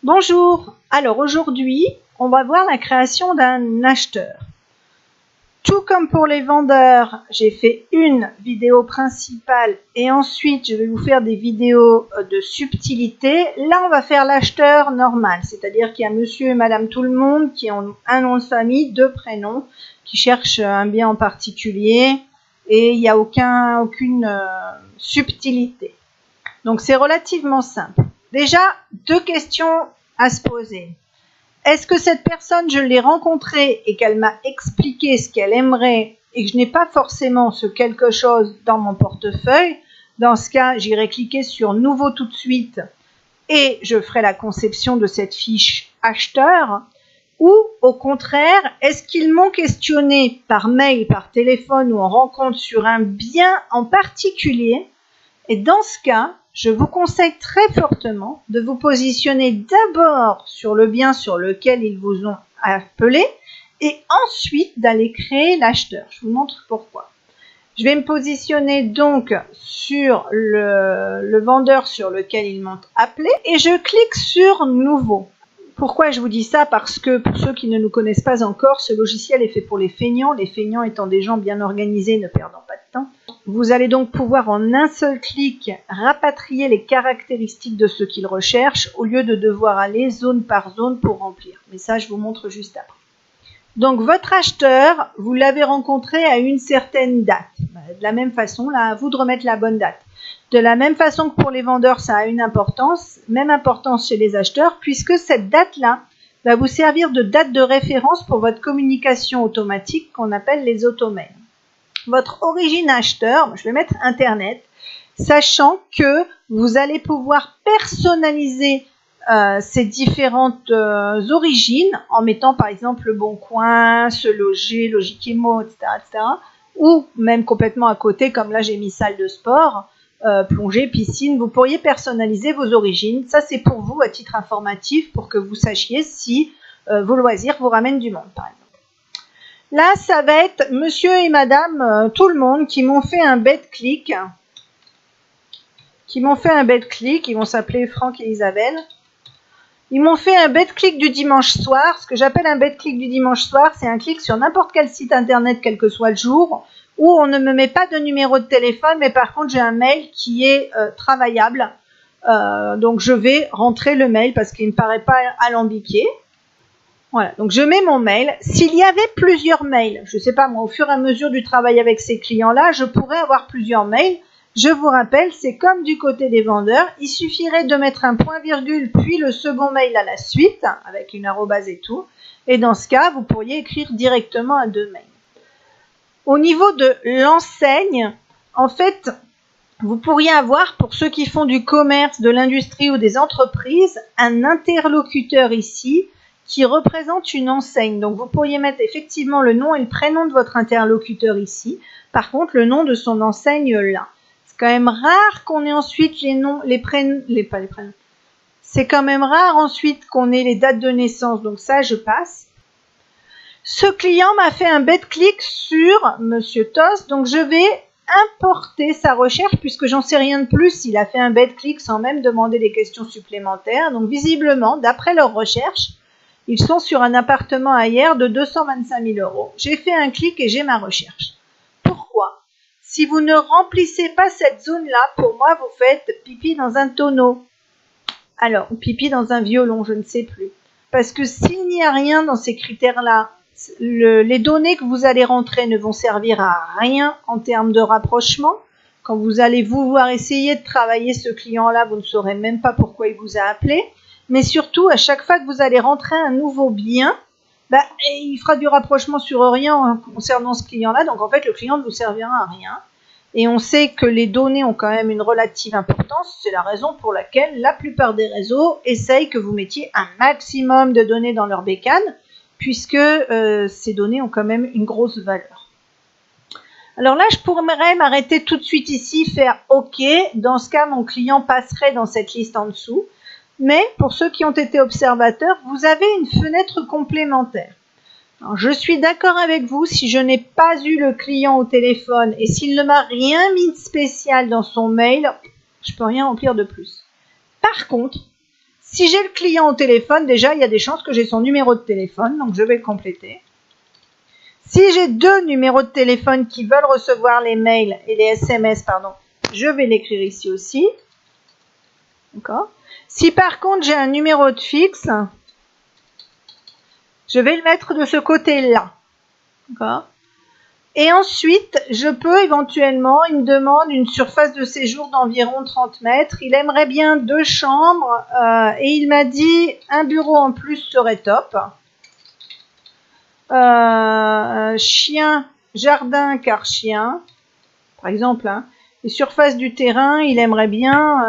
Bonjour, alors aujourd'hui, on va voir la création d'un acheteur. Tout comme pour les vendeurs, j'ai fait une vidéo principale et ensuite je vais vous faire des vidéos de subtilité. Là, on va faire l'acheteur normal, c'est-à-dire qu'il y a monsieur et madame tout le monde qui ont un nom de famille, deux prénoms, qui cherchent un bien en particulier et il n'y a aucune subtilité. Donc c'est relativement simple. Déjà, deux questions à se poser. Est-ce que cette personne, je l'ai rencontrée et qu'elle m'a expliqué ce qu'elle aimerait et que je n'ai pas forcément ce quelque chose dans mon portefeuille? Dans ce cas, j'irai cliquer sur Nouveau tout de suite et je ferai la conception de cette fiche acheteur. Ou au contraire, est-ce qu'ils m'ont questionné par mail, par téléphone ou en rencontre sur un bien en particulier? Et dans ce cas, je vous conseille très fortement de vous positionner d'abord sur le bien sur lequel ils vous ont appelé et ensuite d'aller créer l'acheteur. Je vous montre pourquoi. Je vais me positionner donc sur le vendeur sur lequel ils m'ont appelé et je clique sur Nouveau. Pourquoi je vous dis ça? Parce que pour ceux qui ne nous connaissent pas encore, ce logiciel est fait pour les feignants étant des gens bien organisés, ne perdant pas de temps. Vous allez donc pouvoir en un seul clic rapatrier les caractéristiques de ce qu'ils recherchent au lieu de devoir aller zone par zone pour remplir. Mais ça, je vous montre juste après. Donc votre acheteur, vous l'avez rencontré à une certaine date. De la même façon, là, à vous de remettre la bonne date. De la même façon que pour les vendeurs, ça a une importance, même importance chez les acheteurs, puisque cette date-là va vous servir de date de référence pour votre communication automatique qu'on appelle les automails. Votre origine acheteur, je vais mettre Internet, sachant que vous allez pouvoir personnaliser ces différentes origines en mettant par exemple Le Bon Coin, Se Loger, Logiquimo, etc., etc. Ou même complètement à côté, comme là j'ai mis salle de sport, plongée, piscine. Vous pourriez personnaliser vos origines. Ça c'est pour vous à titre informatif pour que vous sachiez si vos loisirs vous ramènent du monde par exemple. Là, ça va être monsieur et madame, tout le monde, qui m'ont fait un bête clic. Ils vont s'appeler Franck et Isabelle. Ils m'ont fait un bête clic du dimanche soir. Ce que j'appelle un bête clic du dimanche soir, c'est un clic sur n'importe quel site internet, quel que soit le jour, où on ne me met pas de numéro de téléphone, mais par contre, j'ai un mail qui est travaillable. Donc, je vais rentrer le mail parce qu'il ne me paraît pas alambiqué. Voilà, donc je mets mon mail. S'il y avait plusieurs mails, je ne sais pas moi, au fur et à mesure du travail avec ces clients-là, je pourrais avoir plusieurs mails. Je vous rappelle, c'est comme du côté des vendeurs, il suffirait de mettre un point-virgule puis le second mail à la suite, avec une arrobase et tout. Et dans ce cas, vous pourriez écrire directement à deux mails. Au niveau de l'enseigne, en fait, vous pourriez avoir, pour ceux qui font du commerce, de l'industrie ou des entreprises, un interlocuteur ici, qui représente une enseigne. Donc, vous pourriez mettre effectivement le nom et le prénom de votre interlocuteur ici. Par contre, le nom de son enseigne là. C'est quand même rare qu'on ait ensuite les noms, pas les prénoms. C'est quand même rare ensuite qu'on ait les dates de naissance. Donc ça, je passe. Ce client m'a fait un bête clic sur Monsieur Tos. Donc, je vais importer sa recherche puisque j'en sais rien de plus. Il a fait un bête clic sans même demander des questions supplémentaires. Donc, visiblement, d'après leur recherche, ils sont sur un appartement ailleurs de 225 000 €. J'ai fait un clic et j'ai ma recherche. Pourquoi? Si vous ne remplissez pas cette zone-là, pour moi, vous faites pipi dans un tonneau. Alors, pipi dans un violon, je ne sais plus. Parce que s'il n'y a rien dans ces critères-là, les données que vous allez rentrer ne vont servir à rien en termes de rapprochement. Quand vous allez vouloir essayer de travailler ce client-là, vous ne saurez même pas pourquoi il vous a appelé. Mais surtout, à chaque fois que vous allez rentrer un nouveau bien, il fera du rapprochement sur rien concernant ce client-là. Donc, en fait, le client ne vous servira à rien. Et on sait que les données ont quand même une relative importance. C'est la raison pour laquelle la plupart des réseaux essayent que vous mettiez un maximum de données dans leur bécane, puisque ces données ont quand même une grosse valeur. Alors là, je pourrais m'arrêter tout de suite ici, faire OK. Dans ce cas, mon client passerait dans cette liste en dessous. Mais pour ceux qui ont été observateurs, vous avez une fenêtre complémentaire. Alors, je suis d'accord avec vous, si je n'ai pas eu le client au téléphone et s'il ne m'a rien mis de spécial dans son mail, je ne peux rien remplir de plus. Par contre, Si j'ai le client au téléphone, déjà, il y a des chances que j'ai son numéro de téléphone, donc je vais le compléter. Si j'ai 2 numéros de téléphone qui veulent recevoir les mails et les SMS, pardon, je vais l'écrire ici aussi. D'accord. Si par contre j'ai un numéro de fixe, je vais le mettre de ce côté-là. D'accord. Et ensuite, je peux éventuellement, il me demande une surface de séjour d'environ 30 mètres. Il aimerait bien 2 chambres et il m'a dit un bureau en plus serait top. Chien, jardin, car chien, par exemple. Hein. Les surfaces du terrain, il aimerait bien,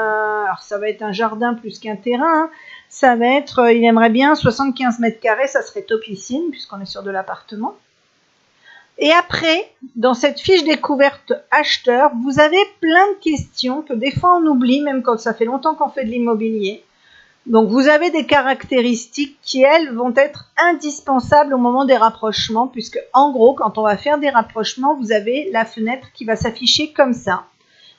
alors ça va être un jardin plus qu'un terrain, hein, ça va être, il aimerait bien 75 mètres carrés, ça serait topissime puisqu'on est sur de l'appartement. Et après, dans cette fiche découverte acheteur, vous avez plein de questions que des fois on oublie, même quand ça fait longtemps qu'on fait de l'immobilier. Donc vous avez des caractéristiques qui, elles, vont être indispensables au moment des rapprochements, puisque en gros, quand on va faire des rapprochements, vous avez la fenêtre qui va s'afficher comme ça,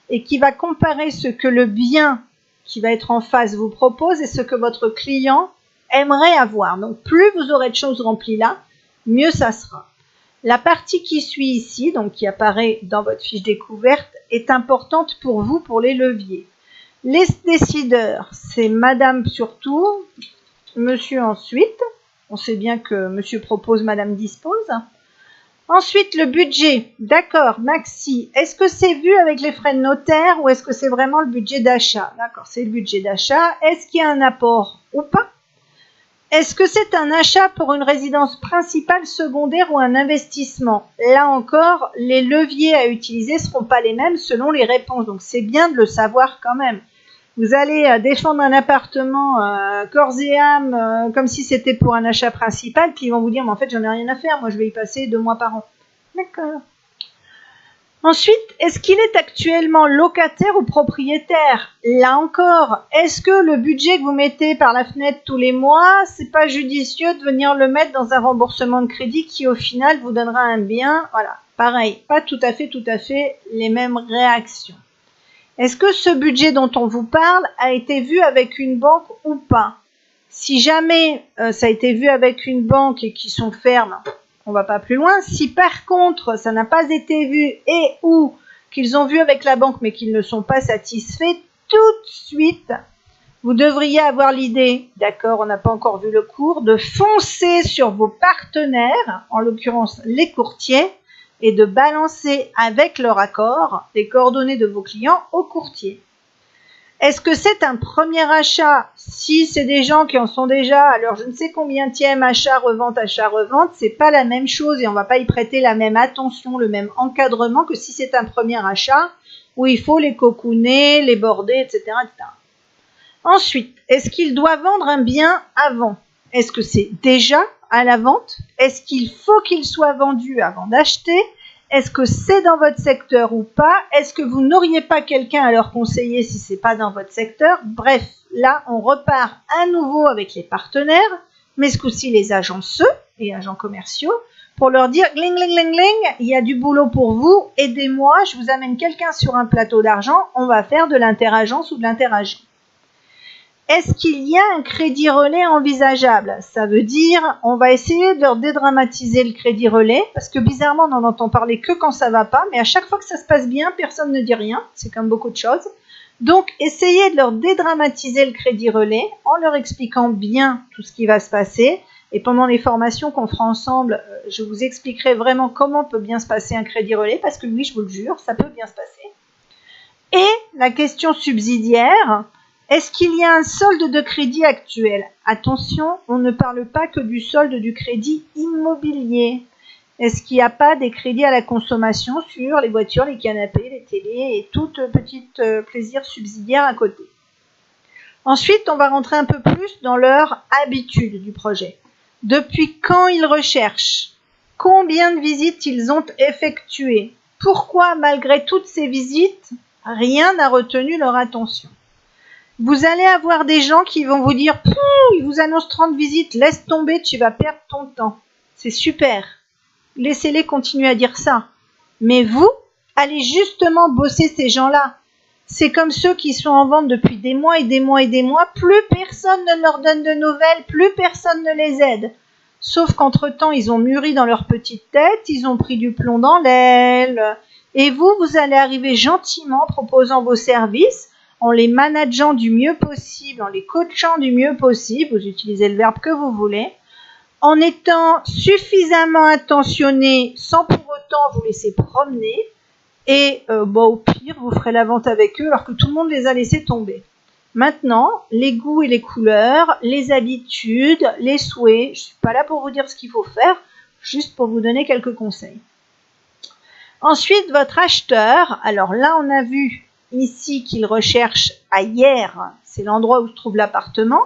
et qui va comparer ce que le bien qui va être en face vous propose et ce que votre client aimerait avoir. Donc plus vous aurez de choses remplies là, mieux ça sera. La partie qui suit ici, donc qui apparaît dans votre fiche découverte, est importante pour vous, pour les leviers. Les décideurs, c'est madame surtout, monsieur ensuite. On sait bien que monsieur propose, madame dispose. Ensuite, le budget. D'accord, maxi. Est-ce que c'est vu avec les frais de notaire ou est-ce que c'est vraiment le budget d'achat? D'accord, c'est le budget d'achat. Est-ce qu'il y a un apport ou pas? Est-ce que c'est un achat pour une résidence principale, secondaire ou un investissement? Là encore, les leviers à utiliser ne seront pas les mêmes selon les réponses. Donc, c'est bien de le savoir quand même. Vous allez défendre un appartement corps et âme comme si c'était pour un achat principal, puis ils vont vous dire, mais en fait, j'en ai rien à faire. Moi, je vais y passer 2 mois par an. D'accord. Ensuite, est-ce qu'il est actuellement locataire ou propriétaire? Là encore, est-ce que le budget que vous mettez par la fenêtre tous les mois, c'est pas judicieux de venir le mettre dans un remboursement de crédit qui au final vous donnera un bien? Voilà, pareil, pas tout à fait les mêmes réactions. Est-ce que ce budget dont on vous parle a été vu avec une banque ou pas? Si jamais ça a été vu avec une banque et qu'ils sont fermes, on va pas plus loin. Si par contre, ça n'a pas été vu et ou qu'ils ont vu avec la banque mais qu'ils ne sont pas satisfaits, tout de suite, vous devriez avoir l'idée, d'accord, on n'a pas encore vu le cours, de foncer sur vos partenaires, en l'occurrence les courtiers, et de balancer avec leur accord les coordonnées de vos clients au courtier. Est-ce que c'est un premier achat? Si c'est des gens qui en sont déjà, alors je ne sais combienième achat-revente, c'est pas la même chose et on va pas y prêter la même attention, le même encadrement que si c'est un premier achat où il faut les cocooner, les border, etc., etc. Ensuite, est-ce qu'il doit vendre un bien avant? Est-ce que c'est déjà à la vente? Est-ce qu'il faut qu'il soit vendu avant d'acheter? Est-ce que c'est dans votre secteur ou pas? Est-ce que vous n'auriez pas quelqu'un à leur conseiller si c'est pas dans votre secteur? Bref, là, on repart à nouveau avec les partenaires, mais ce coup-ci les agenceux et agents commerciaux, pour leur dire, gling, gling, gling, gling, il y a du boulot pour vous, aidez-moi, je vous amène quelqu'un sur un plateau d'argent, on va faire de l'interagence ou de l'interagent. Est-ce qu'il y a un crédit relais envisageable? Ça veut dire, on va essayer de leur dédramatiser le crédit relais, parce que bizarrement, on n'en entend parler que quand ça va pas, mais à chaque fois que ça se passe bien, personne ne dit rien, c'est comme beaucoup de choses. Donc, essayez de leur dédramatiser le crédit relais, en leur expliquant bien tout ce qui va se passer, et pendant les formations qu'on fera ensemble, je vous expliquerai vraiment comment peut bien se passer un crédit relais, parce que oui, je vous le jure, ça peut bien se passer. Et la question subsidiaire, est-ce qu'il y a un solde de crédit actuel? Attention, on ne parle pas que du solde du crédit immobilier. Est-ce qu'il n'y a pas des crédits à la consommation sur les voitures, les canapés, les télés et tout petit plaisir subsidiaire à côté? Ensuite, on va rentrer un peu plus dans leur habitude du projet. Depuis quand ils recherchent? Combien de visites ils ont effectuées? Pourquoi, malgré toutes ces visites, rien n'a retenu leur attention? Vous allez avoir des gens qui vont vous dire « ils vous annoncent 30 visites, laisse tomber, tu vas perdre ton temps. » C'est super. Laissez-les continuer à dire ça. Mais vous, allez justement bosser ces gens-là. C'est comme ceux qui sont en vente depuis des mois et des mois et des mois. Plus personne ne leur donne de nouvelles, plus personne ne les aide. Sauf qu'entre-temps, ils ont mûri dans leur petite tête, ils ont pris du plomb dans l'aile. Et vous allez arriver gentiment en proposant vos services, en les manageant du mieux possible, en les coachant du mieux possible, vous utilisez le verbe que vous voulez, en étant suffisamment intentionné sans pour autant vous laisser promener, et au pire, vous ferez la vente avec eux alors que tout le monde les a laissés tomber. Maintenant, les goûts et les couleurs, les habitudes, les souhaits, je ne suis pas là pour vous dire ce qu'il faut faire, juste pour vous donner quelques conseils. Ensuite, votre acheteur, alors là on a vu ici qu'il recherche à hier, c'est l'endroit où se trouve l'appartement.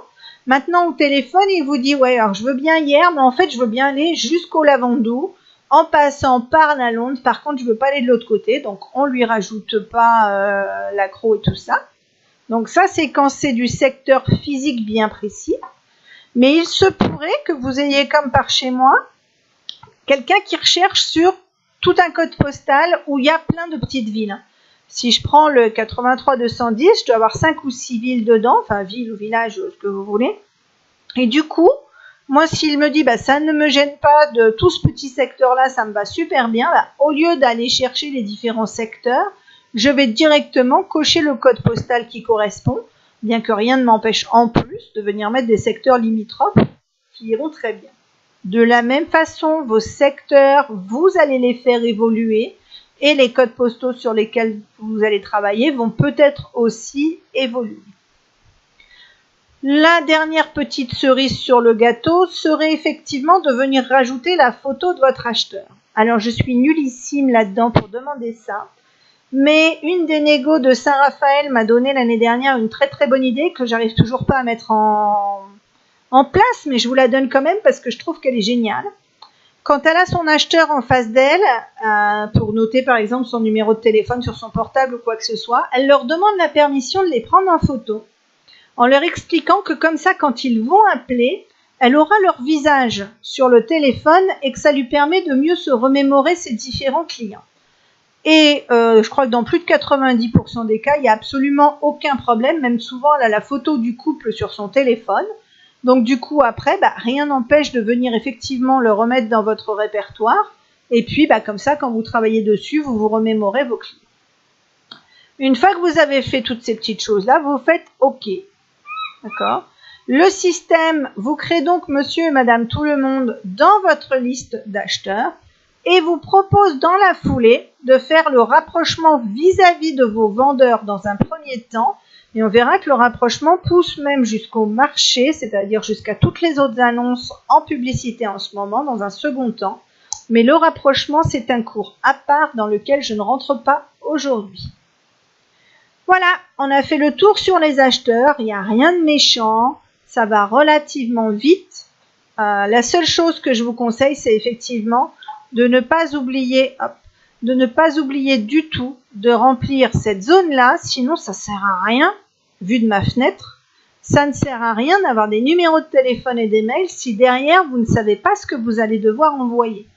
Maintenant au téléphone, il vous dit ouais, alors je veux bien hier, mais en fait je veux bien aller jusqu'au Lavandou en passant par la Londe. Par contre, je veux pas aller de l'autre côté, donc on lui rajoute pas l'accro et tout ça. Donc ça, c'est quand c'est du secteur physique bien précis. Mais il se pourrait que vous ayez, comme par chez moi, quelqu'un qui recherche sur tout un code postal où il y a plein de petites villes. Si je prends le 83 210, je dois avoir 5 ou 6 villes dedans, enfin ville ou village, ce que vous voulez. Et du coup, moi s'il me dit ça ne me gêne pas de tout ce petit secteur-là, ça me va super bien, au lieu d'aller chercher les différents secteurs, je vais directement cocher le code postal qui correspond, bien que rien ne m'empêche en plus de venir mettre des secteurs limitrophes qui iront très bien. De la même façon, vos secteurs, vous allez les faire évoluer et les codes postaux sur lesquels vous allez travailler vont peut-être aussi évoluer. La dernière petite cerise sur le gâteau serait effectivement de venir rajouter la photo de votre acheteur. Alors, je suis nullissime là-dedans pour demander ça, mais une des négos de Saint-Raphaël m'a donné l'année dernière une très très bonne idée que j'arrive toujours pas à mettre en place, mais je vous la donne quand même parce que je trouve qu'elle est géniale. Quand elle a son acheteur en face d'elle, pour noter par exemple son numéro de téléphone sur son portable ou quoi que ce soit, elle leur demande la permission de les prendre en photo, en leur expliquant que comme ça, quand ils vont appeler, elle aura leur visage sur le téléphone et que ça lui permet de mieux se remémorer ses différents clients. Et je crois que dans plus de 90% des cas, il n'y a absolument aucun problème, même souvent elle a la photo du couple sur son téléphone. Donc du coup après, rien n'empêche de venir effectivement le remettre dans votre répertoire. Et puis comme ça, quand vous travaillez dessus, vous vous remémorez vos clients. Une fois que vous avez fait toutes ces petites choses-là, vous faites OK. D'accord ? Le système vous crée donc monsieur et madame tout le monde dans votre liste d'acheteurs et vous propose dans la foulée de faire le rapprochement vis-à-vis de vos vendeurs dans un premier temps. Et on verra que le rapprochement pousse même jusqu'au marché, c'est-à-dire jusqu'à toutes les autres annonces en publicité en ce moment, dans un second temps. Mais le rapprochement, c'est un cours à part dans lequel je ne rentre pas aujourd'hui. Voilà, on a fait le tour sur les acheteurs, il n'y a rien de méchant, ça va relativement vite. La seule chose que je vous conseille, c'est effectivement de ne pas oublier du tout de remplir cette zone-là, sinon ça sert à rien, vu de ma fenêtre, ça ne sert à rien d'avoir des numéros de téléphone et des mails si derrière vous ne savez pas ce que vous allez devoir envoyer.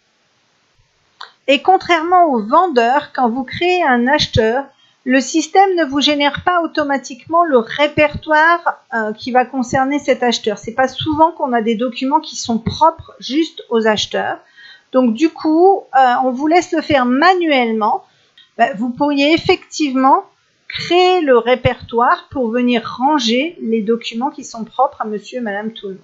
Et contrairement aux vendeurs, quand vous créez un acheteur, le système ne vous génère pas automatiquement le répertoire qui va concerner cet acheteur. C'est pas souvent qu'on a des documents qui sont propres juste aux acheteurs. Donc du coup, on vous laisse le faire manuellement. Vous pourriez effectivement créer le répertoire pour venir ranger les documents qui sont propres à monsieur et madame tout le monde.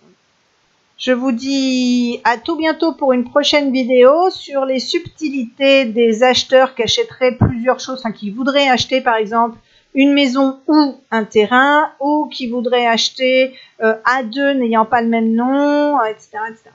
Je vous dis à tout bientôt pour une prochaine vidéo sur les subtilités des acheteurs qui achèteraient plusieurs choses, enfin qui voudraient acheter par exemple une maison ou un terrain, ou qui voudraient acheter à deux n'ayant pas le même nom, etc., etc.